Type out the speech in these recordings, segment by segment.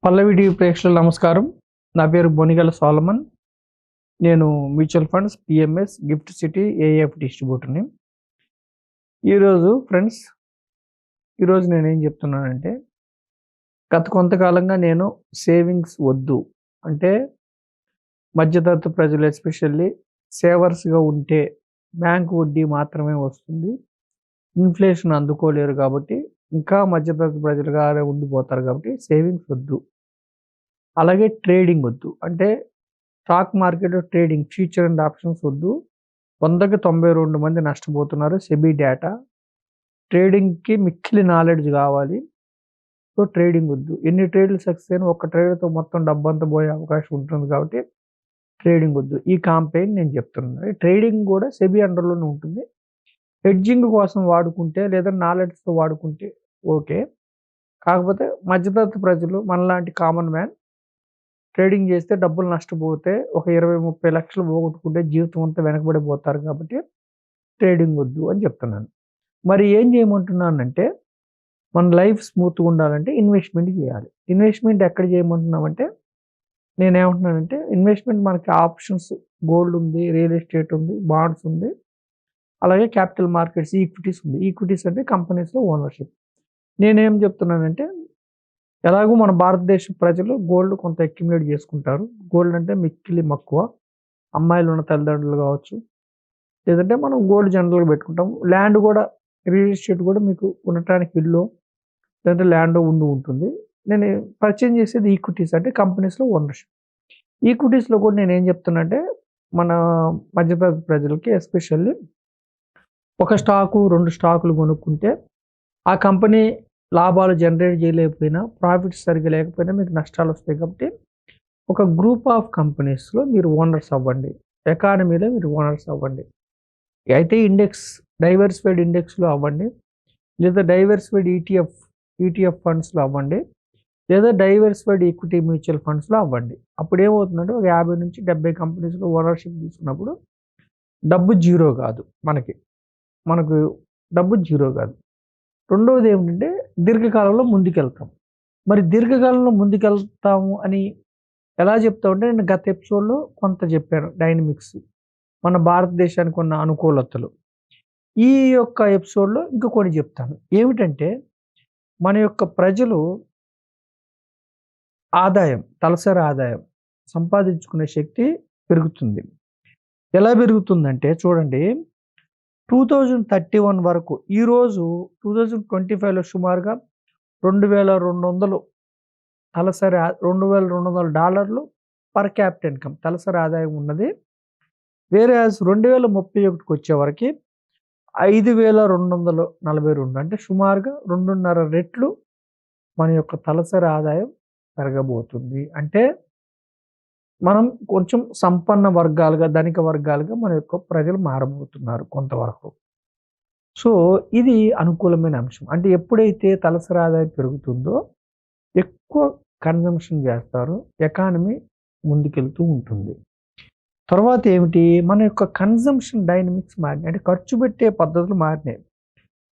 పల్లవి TV ప్రేక్షకులకు నమస్కారం. నా పేరు బొనిగల సోలమన్. నేను mutual funds, PMS, GIFT City, AF డిస్ట్రిబ్యూటర్‌ని. ఈరోజు ఫ్రెండ్స్, ఈరోజు నేనేం చెప్తున్నానంటే, గత కొంతకాలంగా నేను సేవింగ్స్ వద్దు, అంటే మధ్యతరగతి ప్రజలు ఎస్పెషల్లీ సేవర్స్‌గా ఉంటే బ్యాంక్ వడ్డీ మాత్రమే వస్తుంది. ఇన్‌ఫ్లేషన్ అందుకోలేరు కాబట్టి, ఇంకా మధ్యతరగతి ప్రజలుగానే ఉండిపోతారు కాబట్టి సేవింగ్స్ వద్దు. అలాగే ట్రేడింగ్ వద్దు. అంటే స్టాక్ మార్కెట్‌లో ట్రేడింగ్, ఫ్యూచర్ అండ్ ఆప్షన్స్ వద్దు. 100కి 92 మంది నష్టపోతున్నారు సెబీ డేటా. ట్రేడింగ్‌కి మిక్కిలి నాలెడ్జ్ కావాలి. సో, ట్రేడింగ్ వద్దు. ఎన్ని ట్రేడ్‌లు సక్సెస్ అయినా ఒక్క ట్రేడ్‌తో మొత్తం డబ్బంతా పోయే అవకాశం ఉంటుంది కాబట్టి ట్రేడింగ్ వద్దు. ఈ కాంపెయిన్ నేను చెప్తున్నాను. ట్రేడింగ్ కూడా సెబీ అండర్‌లోనే ఉంటుంది. హెడ్జింగ్ కోసం వాడుకుంటే లేదా నాలెడ్జ్‌తో వాడుకుంటే ఓకే. కాకపోతే మధ్యతరగతి ప్రజలు మనలాంటి కామన్ మ్యాన్ ట్రేడింగ్ చేస్తే డబ్బులు నష్టపోతే ఒక 20, 30 లక్షలు పోగొట్టుకుంటే జీవితం అంతా వెనకబడిపోతారు కాబట్టి ట్రేడింగ్ వద్దు అని చెప్తున్నాను. మరి ఏం చేయమంటున్నానంటే, మన లైఫ్ స్మూత్‌గా ఉండాలంటే ఇన్వెస్ట్‌మెంట్ చేయాలి. ఇన్వెస్ట్‌మెంట్ ఎక్కడ చేయమంటున్నామంటే, నేనేమంటున్నానంటే ఇన్వెస్ట్‌మెంట్ మనకి ఆప్షన్స్, గోల్డ్ ఉంది, రియల్ ఎస్టేట్ ఉంది, బాండ్స్ ఉంది. అలాగే క్యాపిటల్ మార్కెట్స్, ఈక్విటీస్ ఉంది. ఈక్విటీస్ అంటే కంపెనీస్‌లో ఓనర్‌షిప్. నేనేం చెప్తున్నానంటే, ఎలాగో మన భారతదేశ ప్రజలు గోల్డ్ కొంత అక్యుములేట్ చేసుకుంటారు. గోల్డ్ అంటే మిక్కిలి మక్కువ. అమ్మాయిలు ఉన్న తల్లిదండ్రులు కావచ్చు, లేదంటే మనం గోల్డ్ జనరల్‌గా పెట్టుకుంటాం. ల్యాండ్ కూడా, రియల్ ఎస్టేట్ కూడా మీకు ఉండటానికి ఇల్లో, లేదంటే ల్యాండో ఉంటుంది. నేను పర్చేజ్ చేసేది ఈక్విటీస్ అంటే కంపెనీస్‌లో ఓనర్‌షిప్. ఈక్విటీస్‌లో కూడా నేనేం చెప్తున్నా అంటే, మన మధ్యతరగతి ప్రజలకి ఎస్పెషల్లీ ఒక స్టాకు, 2 స్టాకులు కొనుక్కుంటే, ఆ కంపెనీ లాభాలు జనరేట్ చేయలేకపోయినా, ప్రాఫిట్స్ సరిగ్గా లేకపోయినా మీకు నష్టాలొస్తాయి కాబట్టి, ఒక గ్రూప్ ఆఫ్ కంపెనీస్‌లో మీరు ఓనర్స్ అవ్వండి. ఎకానమీలో మీరు ఓనర్స్ అవ్వండి. అయితే డైవర్సిఫైడ్ ఇండెక్స్‌లో అవ్వండి. లేదా డైవర్సిఫైడ్ ఈటీఎఫ్ ఫండ్స్‌లో అవ్వండి. లేదా డైవర్సిఫైడ్ ఈక్విటీ మ్యూచువల్ ఫండ్స్‌లో అవ్వండి. అప్పుడేమవుతుందంటే ఒక 50-70 కంపెనీస్‌లో ఓనర్‌షిప్ తీసుకున్నప్పుడు డబ్బు జీరో కాదు మనకి. మనకు డబ్బు జీరో కాదు. రెండోదేమిటంటే దీర్ఘకాలంలో ముందుకెళ్తాం. మరి దీర్ఘకాలంలో ముందుకెళ్తాము అని ఎలా చెప్తామంటే, నేను గత ఎపిసోడ్‌లో కొంత చెప్పాను డైనమిక్స్. మన భారతదేశానికి ఉన్న అనుకూలతలు. ఈ యొక్క ఎపిసోడ్‌లో ఇంకా కొన్ని చెప్తాను. ఏమిటంటే, మన యొక్క ప్రజలు తలసరి ఆదాయం సంపాదించుకునే శక్తి పెరుగుతుంది. ఎలా పెరుగుతుందంటే చూడండి, 2031 వరకు, ఈరోజు 2025లో సుమారుగా 2200 $2200 పర్ క్యాపిటల్ ఇన్‌కమ్ తలసరి ఆదాయం ఉన్నది. వేరేయాస్ 2031కి వచ్చేవరకి 5242 అంటే సుమారుగా 2.5 రెట్లు మన యొక్క తలసరి ఆదాయం పెరగబోతుంది. అంటే మనం కొంచెం సంపన్న వర్గాలుగా, ధనిక వర్గాలుగా మన యొక్క ప్రజలు మారబోతున్నారు కొంతవరకు. సో, ఇది అనుకూలమైన అంశం. అంటే ఎప్పుడైతే తలసరి ఆదాయం పెరుగుతుందో ఎక్కువ కన్జంప్షన్ చేస్తారు. ఎకానమీ ముందుకెళ్తూ ఉంటుంది. తర్వాత ఏమిటి? మన యొక్క కన్జంప్షన్ డైనమిక్స్ మారినాయి. అంటే ఖర్చు పెట్టే పద్ధతులు మారినాయి.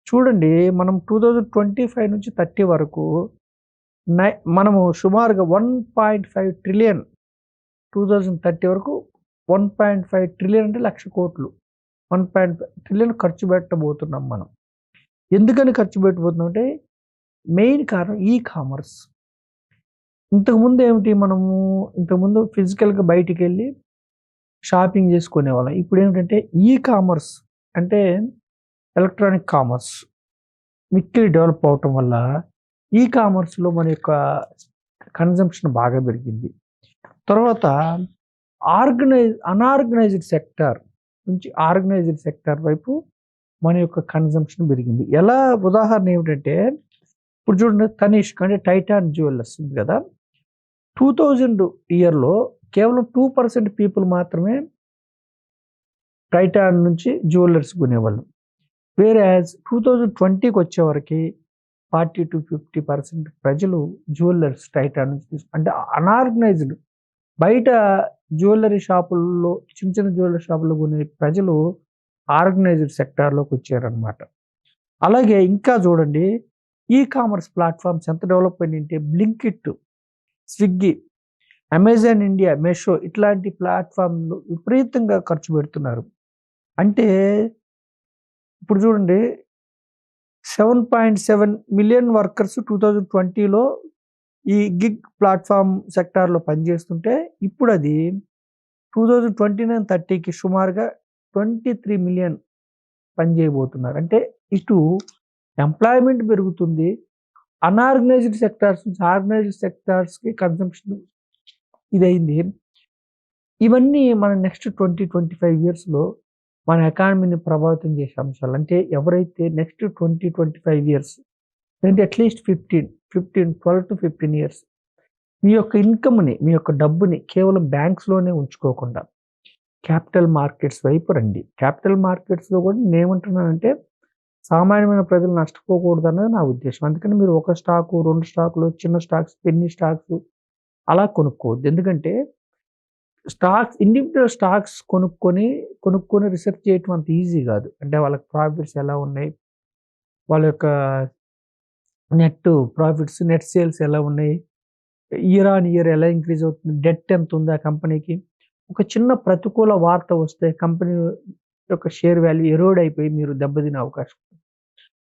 చూడండి, మనం 2025 నుంచి 30 వరకు మనము సుమారుగా 1.5 ట్రిలియన్, 2030 వరకు 1.5 ట్రిలియన్ అంటే 1,00,000 కోట్లు. 1.5 ట్రిలియన్ ఖర్చు పెట్టబోతున్నాం మనం. ఎందుకని ఖర్చు పెట్టబోతున్నాం అంటే, మెయిన్ కారణం కామర్స్. ఇంతకుముందు ఏమిటి, ఇంతకుముందు ఫిజికల్‌గా బయటికెళ్ళి షాపింగ్ చేసుకునేవాళ్ళం. ఇప్పుడేమిటంటే కామర్స్ అంటే ఎలక్ట్రానిక్ కామర్స్ మిక్కిలి డెవలప్ అవ్వటం వల్ల కామర్స్‌లో మన యొక్క కన్జంప్షన్ బాగా పెరిగింది. తర్వాత అనార్గనైజ్డ్ సెక్టార్ నుంచి ఆర్గనైజ్డ్ సెక్టార్ వైపు మన యొక్క కన్జంప్షన్ పెరిగింది. ఉదాహరణ ఏమిటంటే, ఇప్పుడు చూడండి, తనిష్క్ అంటే టైటాన్ జ్యువెలర్స్ ఉంది కదా! 2000 ఇయర్‌లో కేవలం 2% పీపుల్ మాత్రమే టైటాన్ నుంచి జ్యువెలర్స్ కొనేవాళ్ళు. వేరేయాజ్ 2020కి వచ్చేవరకి 40-50% ప్రజలు జ్యువెలర్స్ టైటాన్ నుంచి అంటే అనార్గనైజ్డ్, బయట జ్యువెలరీ షాపుల్లో, చిన్న చిన్న జ్యువెలరీ షాపుల్లో కొనే ప్రజలు ఆర్గనైజ్డ్ సెక్టార్‌లోకి వచ్చారనమాట. అలాగే ఇంకా చూడండి, కామర్స్ ప్లాట్‌ఫార్మ్స్ ఎంత డెవలప్ అయినాయంటే, బ్లింకిట్ స్విగ్గీ, అమెజాన్ ఇండియా, మెషో ఇట్లాంటి ప్లాట్ఫామ్లు విపరీతంగా ఖర్చు పెడుతున్నారు. అంటే ఇప్పుడు చూడండి 7.7 మిలియన్ వర్కర్స్ 2020లో ఈ గిగ్ ప్లాట్ఫామ్ సెక్టార్లో పనిచేస్తుంటే ఇప్పుడు అది 2029-30కి సుమారుగా 23 మిలియన్ పనిచేయబోతున్నారు. అంటే ఇటు ఎంప్లాయ్మెంట్ పెరుగుతుంది, అన్ఆర్గనైజ్డ్ సెక్టార్స్ నుంచి ఆర్గనైజ్డ్ సెక్టార్స్కి కన్సంప్షన్ ఇదైంది. ఇవన్నీ మన నెక్స్ట్ 20-25 ఇయర్స్లో మన ఎకానమీని ప్రభావితం చేసే అంశాలు. అంటే ఎవరైతే నెక్స్ట్ 20-25 ఇయర్స్ అంటే అట్లీస్ట్ 12-15 ఇయర్స్ మీ యొక్క ఇన్కమ్ని, మీ యొక్క డబ్బుని కేవలం బ్యాంక్స్లోనే ఉంచుకోకుండా క్యాపిటల్ మార్కెట్స్ వైపు రండి. క్యాపిటల్ మార్కెట్స్లో కూడా నేనేమంటున్నానంటే సామాన్యమైన ప్రజలు నష్టపోకూడదు అన్నది నా ఉద్దేశం. అందుకని మీరు ఒక స్టాకు, 2 స్టాకులు, చిన్న స్టాక్స్, పెన్నీ స్టాక్స్ అలా కొనుక్కోవద్దు. ఎందుకంటే ఇండివిజువల్ స్టాక్స్ కొనుక్కొని రిసర్చ్ చేయటం అంత ఈజీ కాదు. అంటే వాళ్ళకి ప్రాఫిట్స్ ఎలా ఉన్నాయి, వాళ్ళ యొక్క నెట్ ప్రాఫిట్స్, నెట్ సేల్స్ ఎలా ఉన్నాయి, ఇయర్ ఆన్ ఇయర్ ఎలా ఇంక్రీజ్ అవుతుంది, డెట్ ఎంత ఉంది ఆ కంపెనీకి. ఒక చిన్న ప్రతికూల వార్త వస్తే కంపెనీ యొక్క షేర్ వాల్యూ ఎరోడ్ అయిపోయి మీరు దెబ్బతినే అవకాశం ఉంది.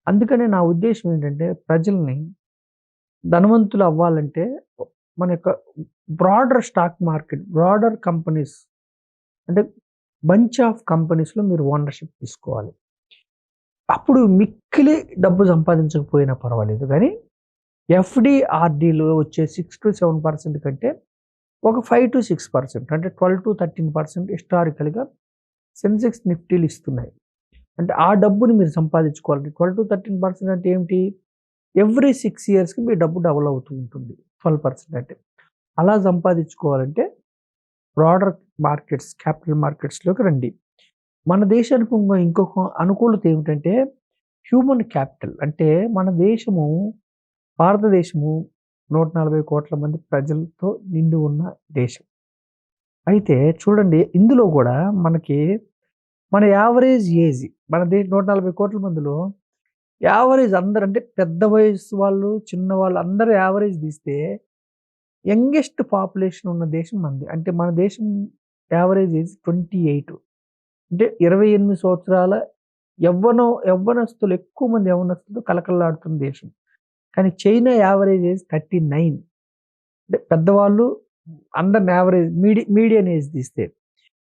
అందుకనే నా ఉద్దేశం ఏంటంటే ప్రజల్ని ధనవంతులు అవ్వాలంటే మన యొక్క broader stock market, broader companies అంటే బంచ్ ఆఫ్ కంపెనీస్లో మీరు ఓనర్షిప్ తీసుకోవాలి. అప్పుడు మిక్కిలి డబ్బు సంపాదించకపోయినా పర్వాలేదు, కానీ ఎఫ్డి ఆర్డీలో వచ్చే 6-7% కంటే ఒక 5-6% అంటే 12-13% హిస్టారికల్గా సెన్సెక్స్ నిఫ్టీలు ఇస్తున్నాయి. అంటే ఆ డబ్బుని మీరు సంపాదించుకోవాలి. 12-13% అంటే ఏమిటి? ఎవ్రీ 6 ఇయర్స్కి మీ డబ్బు డబుల్ అవుతూ ఉంటుంది. 12% అంటే అలా సంపాదించుకోవాలంటే బ్రాడర్ మార్కెట్స్, క్యాపిటల్ మార్కెట్స్లోకి రండి. మన దేశానికి ఇంకొక అనుకూలత ఏమిటంటే హ్యూమన్ క్యాపిటల్. అంటే మన దేశము, భారతదేశము 140 కోట్ల మంది ప్రజలతో నిండి ఉన్న దేశం. అయితే చూడండి ఇందులో కూడా మన యావరేజ్ ఏజ్ మన 140 కోట్ల మందిలో యావరేజ్ అందరు అంటే పెద్ద వయసు వాళ్ళు, చిన్న వాళ్ళు అందరూ యావరేజ్ తీస్తే యంగెస్ట్ పాపులేషన్ ఉన్న దేశం మనది. అంటే మన దేశం యావరేజ్ ఏజ్ 28. అంటే 28 సంవత్సరాల యవ్వనస్తులు ఎక్కువ మంది యవ్వనస్తులు కలకల్లాడుతున్న దేశం. కానీ చైనా యావరేజ్ ఏజ్ 39. అంటే పెద్దవాళ్ళు అందరిని యావరేజ్ మీడియన్ ఏజ్ తీస్తే.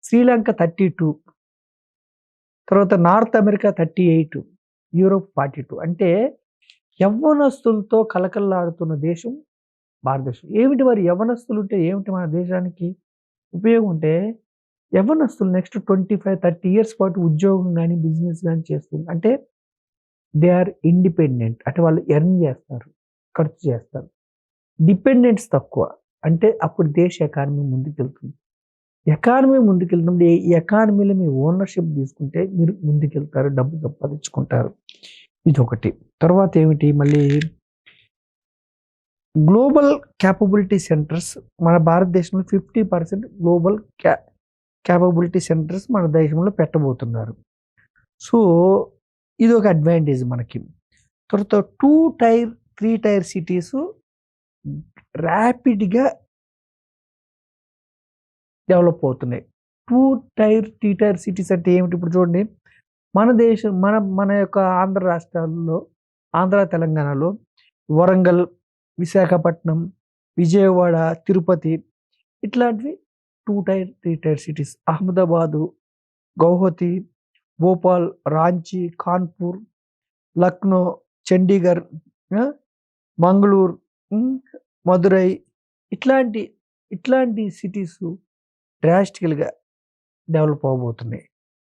శ్రీలంక 32, తర్వాత నార్త్ అమెరికా 38, యూరోప్ 42. అంటే యవ్వనస్తులతో కలకల్లాడుతున్న దేశం భారతదేశం. ఏమిటి మరి యవ్వనస్తులు ఉంటే ఏమిటి మన దేశానికి ఉపయోగం? అంటే యవ్వనస్తులు నెక్స్ట్ 25-30 ఇయర్స్ పాటు ఉద్యోగం కానీ బిజినెస్ కానీ చేస్తుంది. అంటే దే ఆర్ ఇండిపెండెంట్. అంటే వాళ్ళు ఎర్న్ చేస్తారు, ఖర్చు చేస్తారు. డిపెండెంట్స్ తక్కువ. అంటే అప్పుడు దేశ ఎకానమీ ముందుకెళ్తుంది. ఎకానమీ ముందుకెళ్తున్నప్పుడు ఈ ఎకానమీలో మీ ఓనర్షిప్ తీసుకుంటే మీరు ముందుకెళ్తారు, డబ్బు సంపాదించుకుంటారు. ఇదొకటి. తర్వాత ఏమిటి మళ్ళీ గ్లోబల్ క్యాపబిలిటీ సెంటర్స్. మన భారతదేశంలో 50% గ్లోబల్ క్యాపబిలిటీ సెంటర్స్ మన దేశంలో పెట్టబోతున్నారు. సో ఇది ఒక అడ్వాంటేజ్ మనకి. తర్వాత 2 టైర్ 3 టైర్ సిటీస్ ర్యాపిడ్గా డెవలప్ అవుతున్నాయి. 2 టైర్ 3 టైర్ సిటీస్ అంటే ఏమిటి? ఇప్పుడు చూడండి మన దేశం మన యొక్క ఆంధ్ర రాష్ట్రాల్లో, ఆంధ్ర తెలంగాణలో వరంగల్, విశాఖపట్నం, విజయవాడ, తిరుపతి ఇట్లాంటివి 2 tier 3 tier cities. Ahmedabad, Guwahati, Bhopal, Ranchi, Kanpur, Lucknow, Chandigarh, Mangaluru, Madurai ఇట్లాంటి సిటీస్ డ్రాస్టికల్గా డెవలప్ అవ్వబోతున్నాయి.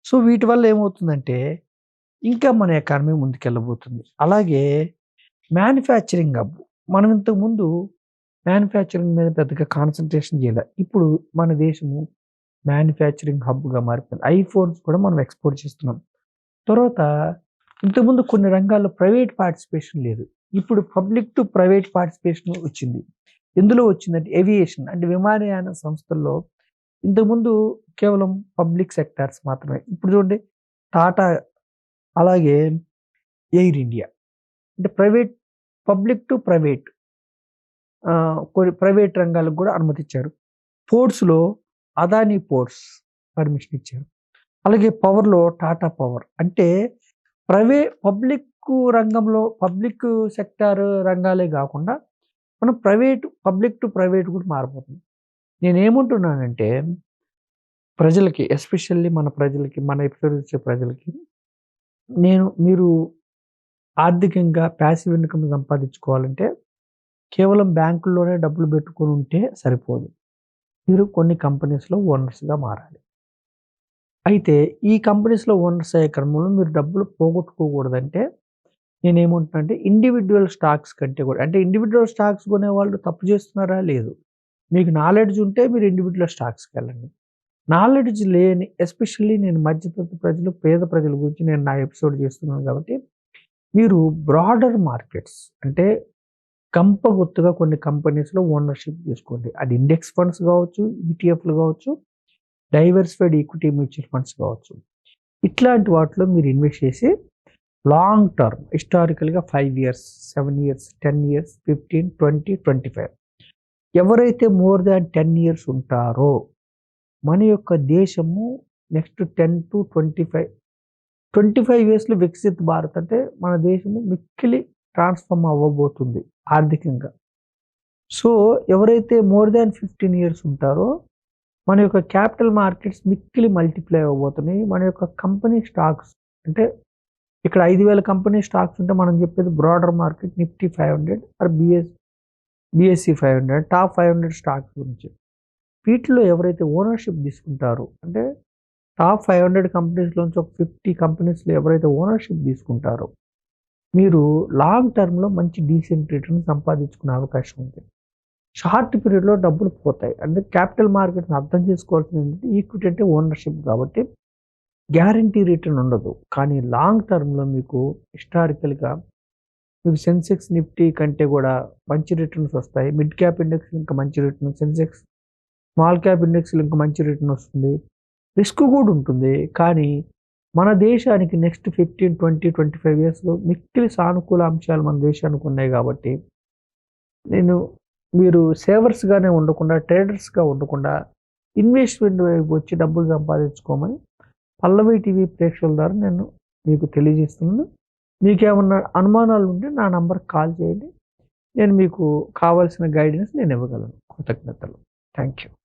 సో వీటి వల్ల ఏమవుతుందంటే ఇంకా మన ఎకానమీ ముందుకెళ్ళబోతుంది. అలాగే మ్యానుఫ్యాక్చరింగ్ హబ్. మనం ఇంతకుముందు మ్యానుఫ్యాక్చరింగ్ మీద పెద్దగా కాన్సన్ట్రేషన్ చేయలే. ఇప్పుడు మన దేశము మ్యానుఫ్యాక్చరింగ్ హబ్గా మారిపోయింది. ఐఫోన్స్ కూడా మనం ఎక్స్పోర్ట్ చేస్తున్నాం. తర్వాత ఇంతకుముందు కొన్ని రంగాల్లో ప్రైవేట్ పార్టిసిపేషన్ లేదు. ఇప్పుడు పబ్లిక్ టు ప్రైవేట్ పార్టిసిపేషన్ వచ్చింది. ఎందులో వచ్చిందంటే ఏవియేషన్ అంటే విమానయాన సంస్థల్లో ఇంతకుముందు కేవలం పబ్లిక్ సెక్టార్స్ మాత్రమే. ఇప్పుడు చూడండి టాటా, అలాగే ఎయిర్ ఇండియా అంటే పబ్లిక్ టు ప్రైవేట్ కొన్ని ప్రైవేట్ రంగాలకు కూడా అనుమతి ఇచ్చారు. పోర్ట్స్‌లో అదానీ పోర్ట్స్ పర్మిషన్ ఇచ్చారు. అలాగే పవర్‌లో టాటా పవర్. అంటే పబ్లిక్ రంగంలో పబ్లిక్ సెక్టార్ రంగాలే గాకుండా మనం పబ్లిక్ టు ప్రైవేట్ కూడా మారిపోతున్నాం. నేనేమంటున్నానంటే ప్రజలకి ఎస్పెషల్లీ మన ప్రజలకి, మన ఎపిసోడ్ చూసే ప్రజలకి మీరు ఆర్థికంగా ప్యాసివ్ ఇన్‌కమ్ సంపాదించుకోవాలంటే కేవలం బ్యాంకుల్లోనే డబ్బులు పెట్టుకొని ఉంటే సరిపోదు. మీరు కొన్ని కంపెనీస్‌లో ఓనర్స్‌గా మారాలి. అయితే ఈ కంపెనీస్‌లో ఓనర్స్ అయ్యే క్రమంలో మీరు డబ్బులు పోగొట్టుకోకూడదంటే నేనేమంటున్నానంటే ఇండివిడ్యువల్ స్టాక్స్ కంటే కూడా అంటే ఇండివిడ్యువల్ స్టాక్స్ కొనేవాళ్ళు తప్పు చేస్తున్నారా? లేదు. మీకు నాలెడ్జ్ ఉంటే మీరు ఇండివిడ్యువల్ స్టాక్స్‌కెళ్ళండి. నాలెడ్జ్ లేని ఎస్పెషల్లీ నేను మధ్యతరగతి ప్రజలు, పేద ప్రజల గురించి నేను నా ఎపిసోడ్ చేస్తున్నాను కాబట్టి మీరు బ్రాడర్ మార్కెట్స్ అంటే గంపగుత్తగా కొన్ని కంపెనీస్‌లో ఓనర్‌షిప్ తీసుకోండి. అది ఇండెక్స్ ఫండ్స్ కావచ్చు, ఈటీఎఫ్‌లు కావచ్చు, డైవర్సిఫైడ్ ఈక్విటీ మ్యూచువల్ ఫండ్స్ కావచ్చు. ఇట్లాంటి వాటిలో మీరు ఇన్వెస్ట్ చేసి లాంగ్ టర్మ్ హిస్టారికల్‌గా 5 ఇయర్స్, 7 ఇయర్స్, 10 ఇయర్స్, 15, 20, 25 ఎవరైతే మోర్ థాన్ 10 ఇయర్స్ ఉంటారో మన యొక్క దేశము నెక్స్ట్ 10-25 ఇయర్స్‌లో వికసిత్ భారత్ అంటే మన దేశము మిక్కిలి ట్రాన్స్‌ఫార్మ్ అవ్వబోతుంది ఆర్థికంగా. సో, ఎవరైతే మోర్ థాన్ 15 ఇయర్స్ ఉంటారో మన యొక్క క్యాపిటల్ మార్కెట్స్ మిక్కిలి మల్టిప్లై అవ్వబోతున్నాయి. మన యొక్క కంపెనీ స్టాక్స్ అంటే ఇక్కడ 5,000 కంపెనీ స్టాక్స్ ఉంటే మనం చెప్పేది broader market Nifty 500 or BSc 500 top 500 stocks గురించి. వీటిలో ఎవరైతే ఓనర్‌షిప్ తీసుకుంటారో అంటే టాప్ 500 కంపెనీస్‌లోంచి ఒక 50 కంపెనీస్‌లో ఎవరైతే ఓనర్‌షిప్ తీసుకుంటారో మీరు లాంగ్ టర్మ్‌లో మంచి డీసెంట్ రిటర్న్ సంపాదించుకునే అవకాశం ఉంది. షార్ట్ పీరియడ్‌లో డబ్బులు పోతాయి. అంటే క్యాపిటల్ మార్కెట్‌ని అర్థం చేసుకోవాల్సింది ఏంటంటే ఈక్విటీ అంటే ఓనర్‌షిప్ కాబట్టి గ్యారంటీ రిటర్న్ ఉండదు. కానీ లాంగ్ టర్మ్‌లో మీకు హిస్టారికల్‌గా మీకు సెన్సెక్స్, నిఫ్టీ కంటే కూడా మంచి రిటర్న్స్ వస్తాయి. మిడ్ క్యాప్ ఇండెక్స్ ఇంకా మంచి రిటర్న్, సెన్సెక్స్, స్మాల్ క్యాప్ ఇండెక్స్‌లో ఇంకా మంచి రిటర్న్ వస్తుంది. రిస్క్ కూడా ఉంటుంది. కానీ మన దేశానికి నెక్స్ట్ 15, 20, 25 ఇయర్స్‌లో మిక్కిలి సానుకూల అంశాలు మన దేశానికి ఉన్నాయి కాబట్టి మీరు సేవర్స్‌గానే ఉండకుండా, ట్రేడర్స్‌గా ఉండకుండా ఇన్వెస్ట్‌మెంట్ వైపు వచ్చి డబ్బులు సంపాదించుకోమని పల్లవి టీవీ ప్రేక్షకుల ద్వారా నేను మీకు తెలియజేస్తున్నాను. మీకేమన్నా అనుమానాలు ఉంటే నా నంబర్‌కి కాల్ చేయండి. నేను మీకు కావాల్సిన గైడెన్స్ నేను ఇవ్వగలను. కృతజ్ఞతలు. Thank you.